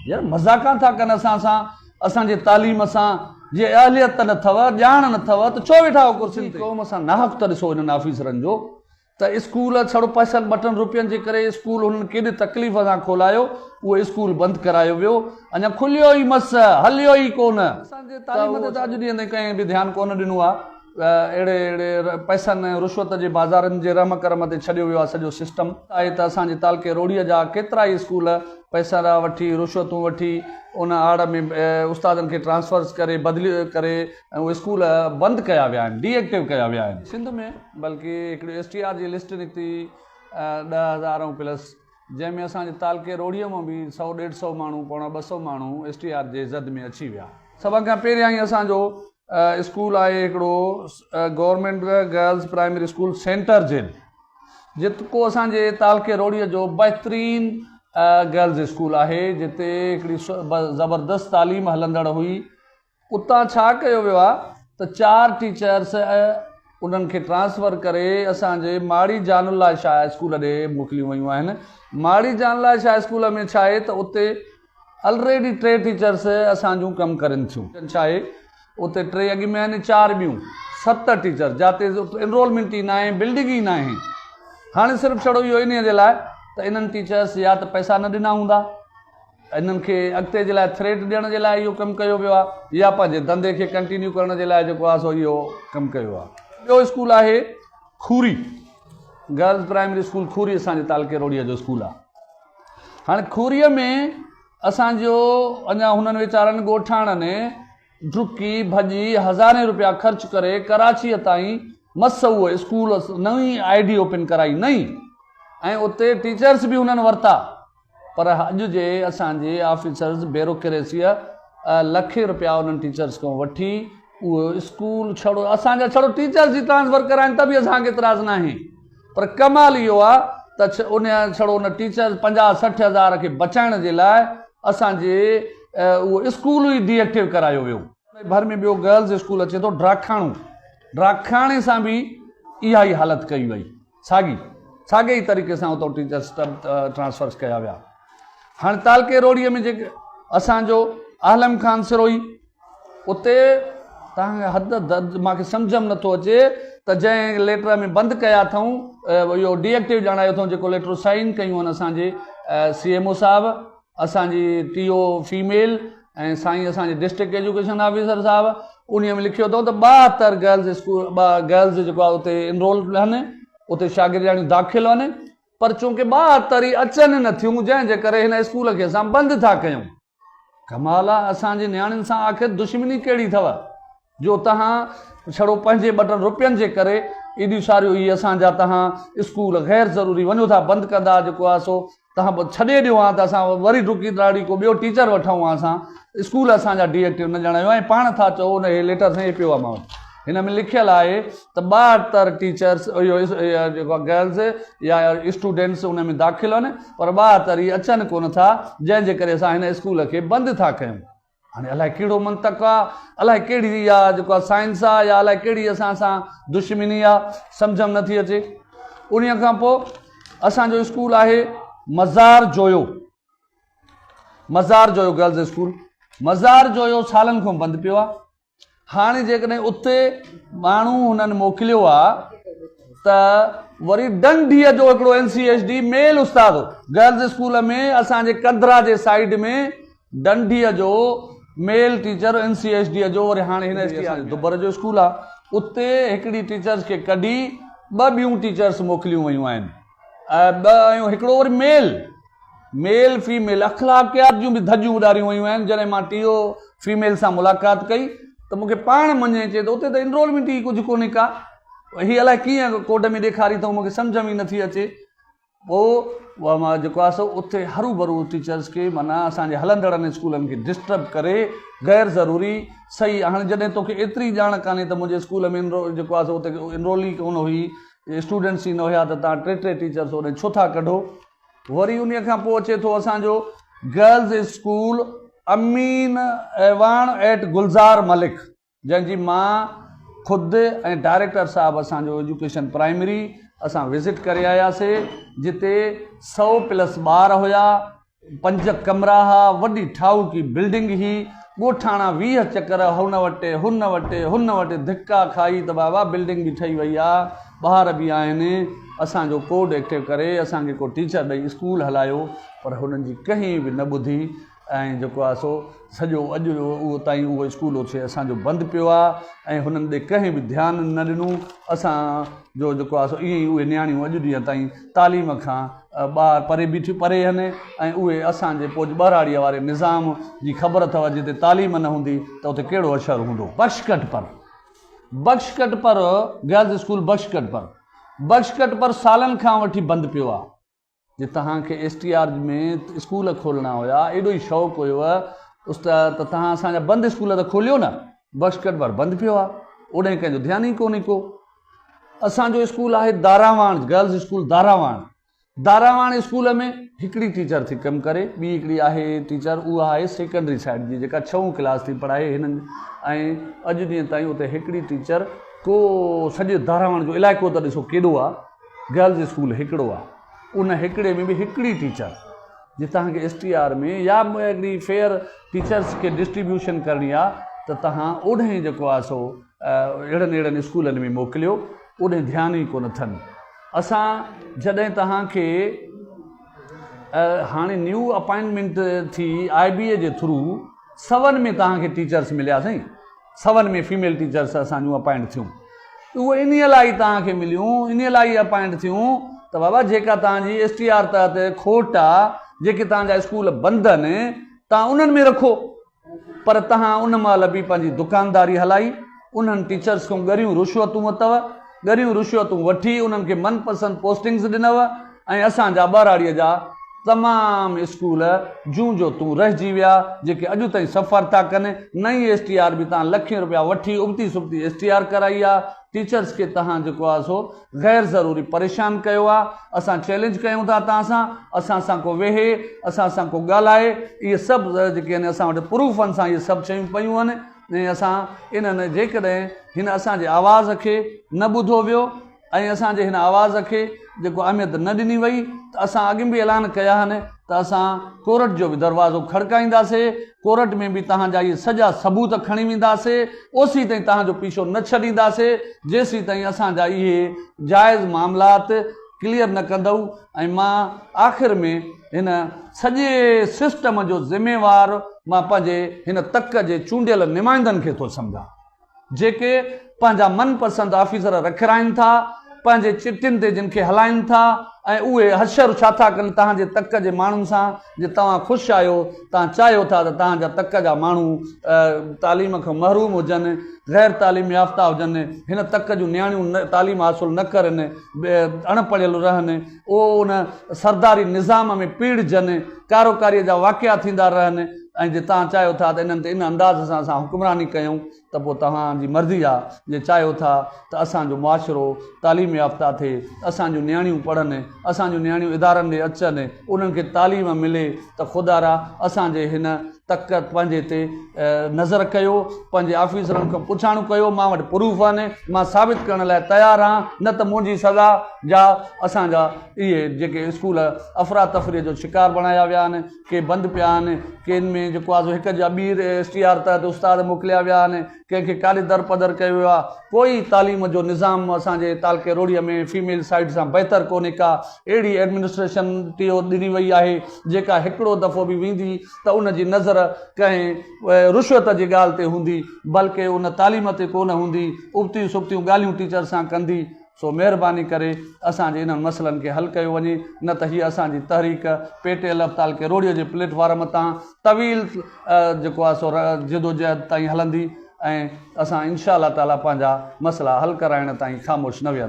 यार मज़ाक़ था कनि असां सां, असांजे तालीम सां। जे अहलियत न अथव, ॼाण न अथव त छो वेठा हो कुर्सियुनि ते? क़ौम सां नाहक त ॾिसो हिननि ऑफिसरनि जो त स्कूल छड़ो पैसनि ॿ 2 रुपयनि जे करे स्कूल हुननि केॾी तकलीफ़ सां खोलायो, उहो स्कूल बंदि करायो वियो। अञा खुलियो ई मस, हलियो ई कोन। असांजे तालीम ते अॼु ॾींहं ताईं कंहिं बि ध्यानु कोन ॾिनो आहे। अहिड़े पैसनि ऐं रुश्वत जे बाज़ारनि जे रम करम ते छॾियो वियो आहे सॼो सिस्टम आहे। त असांजे तालके रोड़ीअ जा केतिरा ई स्कूल पैसा वठी, रुश्वतूं वठी, उन आड़ में उस्तादनि खे ट्रांसफर्स करे, बदिली करे ऐं उहे स्कूल बंदि कया विया आहिनि, डीएक्टिव कया विया आहिनि सिंध में। बल्कि हिकिड़ी STR जी लिस्ट निकिती 10,000 प्लस, जंहिंमें असांजे तालके रोड़ीअ मां बि 100-150 माण्हू, पौणा 200 माण्हू STR जे ज़द में अची विया। सभ खां पहिरियां ई असांजो स्कूल आहे हिकिड़ो government girls primary school centre jail, जेको असांजे तालके रोड़ीअ जो बहितरीन गर्ल्स स्कूल आहे, जिते हिकिड़ी ज़बरदस्त तालीम हलंदड़ हुई। उतां छा कयो वियो आहे त 4 टीचर्स उन्हनि खे ट्रांसफ़र करे असांजे माड़ी जानुल्ला शाह स्कूल ॾे मोकिलियूं वयूं आहिनि। माड़ी जानुल्ला शाह स्कूल में छा आहे त उते ऑलरेडी 3 टीचर्स असांजूं कमु करनि थियूं। छा आहे उते 3 अॻु में आहिनि, 4 ॿियूं, 7 टीचर, जिते एनरोलमेंट ई न आहे, बिल्डिंग ई न आहे। हाणे सिर्फ़ु छड़ो इहो इन जे लाइ त इन्हनि टीचर्स या त पैसा न ॾिना हूंदा, इन्हनि खे अॻिते जे लाइ थ्रेट ॾियण जे लाइ इहो कमु कयो वियो आहे, या पंहिंजे धंधे खे कंटिन्यू करण जे लाइ जेको आहे सो इहो कमु कयो आहे। ॿियो स्कूल आहे खूरी गर्ल्स प्राइमरी स्कूल, खूरी असांजे तालके रोड़ीअ जो स्कूल आहे। हाणे खूरीअ में असांजो अञा हुननि वीचारनि ॻोठाणनि डुकी भॼी हज़ारें रुपया ख़र्च करे कराचीअ ताईं मस उहो स्कूल नई ID ओपन कराई नई, ऐं उते टीचर्स बि हुननि वरिता। पर अॼु जे असांजे ऑफिसर्स ब्यूरोक्रेसीअ लखे रुपया उन्हनि टीचर्स खां वठी उहो स्कूल छड़ो असांजा छड़ो टीचर्स जी ट्रांसफ़र कराइनि त बि असांखे एतिराज़ न आहे। पर कमाल इहो आहे त उन टीचर्स 50-60 हज़ार खे बचाइण जे लाइ असांजे उहो स्कूल ई डीएक्टिव करायो वियो। भर में ॿियो गर्ल्स स्कूल अचे थो ड्राखाणो, ड्राखाणे सां बि इहा ई हालत कई वई, साॻे ई तरीक़े सां उतां टीचर्स ट्रांसफर्स कया विया। हाणे तालके रोड़ीअ में जेके असांजो आलम खान सिरोही, उते तव्हांखे हद मूंखे सम्झ में नथो अचे त जंहिं लेटर में बंदि कया अथऊं, इहो डीएक्टिव ॼाणायो अथऊं, जेको लेटर साइन कयूं आहिनि असांजे CMO साहिबु, असांजी TO फीमेल ऐं साईं असांजे डिस्ट्रिक्ट एजुकेशन ऑफिसर साहिबु, उन में लिखियो अथऊं त 72 गर्ल्स स्कूल गर्ल्स जेको आहे उते इनरोल आहिनि, उते शागिर्दियाणियूं दाख़िल आहिनि। पर चूंकि 72 ई अचनि न थियूं, जंहिंजे करे हिन स्कूल खे असां बंदि था कयूं। कमाल आहे, असांजे नियाणियुनि सां आख़िर दुश्मनी कहिड़ी अथव जो तव्हां छड़ो पंहिंजे 2 रुपयनि जे करे एॾियूं सारियूं इहे असांजा तव्हां स्कूल गैर ज़रूरी वञो था बंदि कंदा, जेको आहे सो तव्हां छॾे ॾियो आहे त असां वरी डुकी दाड़ी को ॿियो टीचर वठूं आहे, असां स्कूल असांजा डीएक्टिव न ॼाणायो। ऐं पाण था चओ उन लेटर सां पियो आहे, मां हिन में लिखियलु आहे त 72 टीचर्स इहो जेको आहे गर्ल्स या स्टूडेंट्स उन में दाख़िल आहिनि, पर 72 ई अचनि कोन था, जंहिंजे करे असां हिन स्कूल खे बंदि था कयूं। हाणे अलाए कहिड़ो मंतक आहे, अलाए कहिड़ी इहा जेको आहे साइंस आहे, या अलाए कहिड़ी असां सां दुश्मनी आहे, सम्झ में नथी अचे। उन खां पोइ असांजो स्कूल आहे मज़ार जोयो गर्ल्स स्कूल। मज़ार जोयो सालनि खां बंदि पियो आहे। हाणे जेकॾहिं उते माण्हू हुननि मोकिलियो आहे त वरी डंडीअ जो हिकिड़ो NCHD मेल उस्ताद गर्ल्स स्कूल में, असांजे कंदरा जे साइड में डंडीअ जो मेल टीचर NCHD जो, वरी हाणे हिन दुबर जो स्कूल आहे, उते हिकिड़ी टीचर्स खे कढी 2 ॿियूं टीचर्स मोकिलियूं वयूं आहिनि, 2 हिकिड़ो वरी मेल फीमेल अख़लाकियात जूं बि धजियूं उॾारियूं वयूं आहिनि। जॾहिं मां TO फीमेल सां मुलाक़ात कई त मूंखे पाण मञे अचे त उते त इनरोलमेंट ई कुझु कोन्हे का, हीअ अलाए कीअं कोड में ॾेखारी अथऊं, मूंखे सम्झ में नथी अचे। पोइ मां जेको आहे सो उते हरू भरू टीचर्स खे माना असांजे हलंदड़नि स्कूलनि खे डिस्टर्ब करे गैर ज़रूरी सही। हाणे जॾहिं तोखे एतिरी ॼाण कान्हे त मुंहिंजे स्कूल में जेको आहे सो उते इनरोल ई कोन हुई, स्टूडेंट्स ई न हुया, त तव्हां 3 टीचर्स होॾे छो था कढो। वरी उन खां पोइ अचे थो असांजो गर्ल्स स्कूल अमीन ऐवान एट गुलज़ार मलिक, जंहिंजी मां ख़ुदि ऐं डायरेक्टर साहिबु असांजो एजुकेशन प्राइमरी असां विज़िट करे आयासीं, जिते 100+ ॿार हुया, 5 कमरा हा, वॾी ठाऊकी बिल्डिंग ही, ॻोठाणा 20 चकर हुन वटि धिका खाई त बाबा बिल्डिंग बि ठही वई आहे, ॿार बि आहिनि। असांजो कोड एक्टिव करे असांखे को टीचर ॾेई स्कूल हलायो, पर हुननि जी कंहिं बि न ॿुधी ऐं जेको आहे सो सॼो अॼु उहो ताईं उहो स्कूल ओछे असांजो बंदि पियो आहे ऐं हुननि ॾे कंहिं बि ध्यानु न ॾिनो। असांजो जेको आहे सो ईअं ई उहे नियाणियूं अॼु ॾींहं ताईं तालीम खां ॿार परे बीठियूं परे आहिनि ऐं उहे असांजे पोइ ॿराड़ीअ वारे निज़ाम जी ख़बर अथव, जिते तालीम न हूंदी त उते कहिड़ो असरु हूंदो। बख्शकट पर गर्ल्स स्कूल बख्शकट पर सालनि खां वठी बंदि पियो आहे। जे तव्हांखे STR में स्कूल खोलणा हुया, एॾो ई शौक़ु हुयो त तव्हां असांजा बंदि स्कूल त खोलियो न, बख्शकट पर बंदि पियो आहे, ओॾे कंहिंजो ध्यानु ई कोन्हे को। असांजो स्कूल आहे दारावाण गर्ल्स स्कूल दारावाण स्कूल में हिकिड़ी टीचर थी कमु करे, ॿी हिकिड़ी आहे टीचर, उहा आहे सेकेंडरी साइड जी जेका 6वीं क्लास थी पढ़ाए हिननि, ऐं अॼु ॾींहं ताईं उते हिकिड़ी टीचर को सॼे दारावाण जो इलाइक़ो त ॾिसो केॾो आहे, गर्ल्स स्कूल हिकिड़ो आहे, उन हिकिड़े में बि हिकिड़ी टीचर। जे तव्हांखे STR में या हिकिड़ी फेयर टीचर्स खे डिस्ट्रीब्यूशन करणी आहे त तव्हां ओॾे जेको आहे सो अहिड़नि स्कूलनि में मोकिलियो, ओॾे ध्यानु ई कोन अथनि। असां जॾहिं तव्हांखे हाणे न्यू अपॉइंटमेंट थी IBA जे थ्रू 7 में तव्हांखे टीचर्स मिलिया साईं, 7 में फीमेल टीचर्स असांजूं अपॉइंट थियूं, उहे इन लाइ तव्हांखे मिलियूं, इन लाइ अपॉइंट थियूं त बाबा जेका तव्हांजी STR तहत खोट आहे, जेके तव्हांजा स्कूल बंदि आहिनि, तव्हां उन्हनि में रखो, पर तव्हां उन महिल बि पंहिंजी दुकानदारी हलाई, उन्हनि टीचर्स खां ॻरियूं रुश्वतूं वठी उन्हनि खे मनपसंदि पोस्टिंग्स ॾिनव ऐं असांजा ॿराड़ीअ जा तमामु स्कूल जूं जो तूं रहिजी विया, जेके अॼु ताईं सफ़र था कनि। नई STR बि तव्हां लखें रुपया वठी उबती सुबती STR कराई आहे, टीचर्स खे तव्हां जेको आहे सो गैर ज़रूरी परेशान कयो आहे। असां चैलेंज कयूं था तव्हां सां, असां सां को वेहे, असां सां को ॻाल्हाए, इहे सभु जेके आहिनि असां वटि प्रूफनि सां इहे सभु शयूं पयूं आहिनि ऐं असां इन्हनि जेकॾहिं हिन असांजे आवाज़ खे न ॿुधो वियो ऐं असांजे हिन आवाज़ खे जेको अहमियत न ॾिनी वई त असां अॻु बि ऐलान कया आहिनि त असां कोर्ट जो बि दरवाज़ो खड़काईंदासीं, कोर्ट में बि तव्हांजा इहे सॼा सबूत खणी वेंदासीं, ओसी ताईं तव्हांजो पीछो न छॾींदासीं जेसीं ताईं असांजा इहे जाइज़ मामलात क्लियर न कंदव। ऐं मां आख़िर में हिन सॼे सिस्टम जो ज़िम्मेवार मां पंहिंजे हिन तक जे चूंडियल नुमाइंदनि खे थो सम्झां, जेके पंहिंजा मनपसंदि ऑफिसर रखाइनि था, पंहिंजे चिटियुनि ते जिन खे हलाइनि था ऐं उहे हशर छा था कनि तव्हांजे तक जे माण्हुनि सां। जे तव्हां ख़ुशि आहियो, तव्हां चाहियो था त तव्हांजा तक जा माण्हू तालीम खां महरूम हुजनि, गैर तालीम याफ़्ता हुजनि, हिन तक जूं नियाणियूं तालीम हासिलु न करनि, अणपढ़ियल रहनि, उहो उन सरदारी निज़ाम में पीड़जनि, कारोकारीअ जा वाक़िया थींदा रहनि। ऐं जे तव्हां चाहियो था त इन्हनि ते इन अंदाज़ सां असां हुकुमरानी कयूं त पोइ तव्हांजी मर्ज़ी आहे। जे चाहियो था त असांजो मुआशिरो तालीम याफ़्ता थिए, असांजूं नियाणियूं पढ़नि, असांजूं नियाणियूं इदारनि ॾे अचनि, उन्हनि खे तालीम मिले, त ख़ुदा असांजे हिन तक पंहिंजे ते नज़र कयो, पंहिंजे ऑफिसरनि खां पुछाणो कयो। मां वटि प्रूफ आहिनि, मां साबित करण लाइ तयारु आहियां, न त मुंहिंजी सज़ा जा असांजा इहे जेके स्कूल अफ़रा तफ़रीअ जो शिकार बणाया विया आहिनि, के बंदि पिया आहिनि, के में जेको आहे हिक जा ॿी STR तहत उस्ताद मोकिलिया विया आहिनि, कंहिंखे काॾे दर पदर कयो वियो आहे। कोई तालीम जो निज़ाम असांजे तालके रोड़ीअ में फीमेल साइड सां बहितर कोन्हे का। अहिड़ी एडमिनिस्ट्रेशन टियो ॾिनी वई आहे जेका हिकिड़ो दफ़ो बि वेंदी त उन जी नज़र कंहिं रुश्वत जी ॻाल्हि ते हूंदी, बल्कि उन तालीम ते कोन हूंदी, उबतियूं सुबतियूं ॻाल्हियूं टीचर सां कंदी। सो महिरबानी करे असांजे इन्हनि मसइलनि खे हल कयो वञे, न त हीअ असांजी तहरीक पेटे अलफ़ताल के रोड़ीअ जे प्लेटफॉर्म तां तवील जेको आहे सो जिदोजहद ताईं हलंदी ऐं असां इंशा अल्लाह ताला पंहिंजा मसइला हल कराइण ताईं ख़ामोश न विहंदा।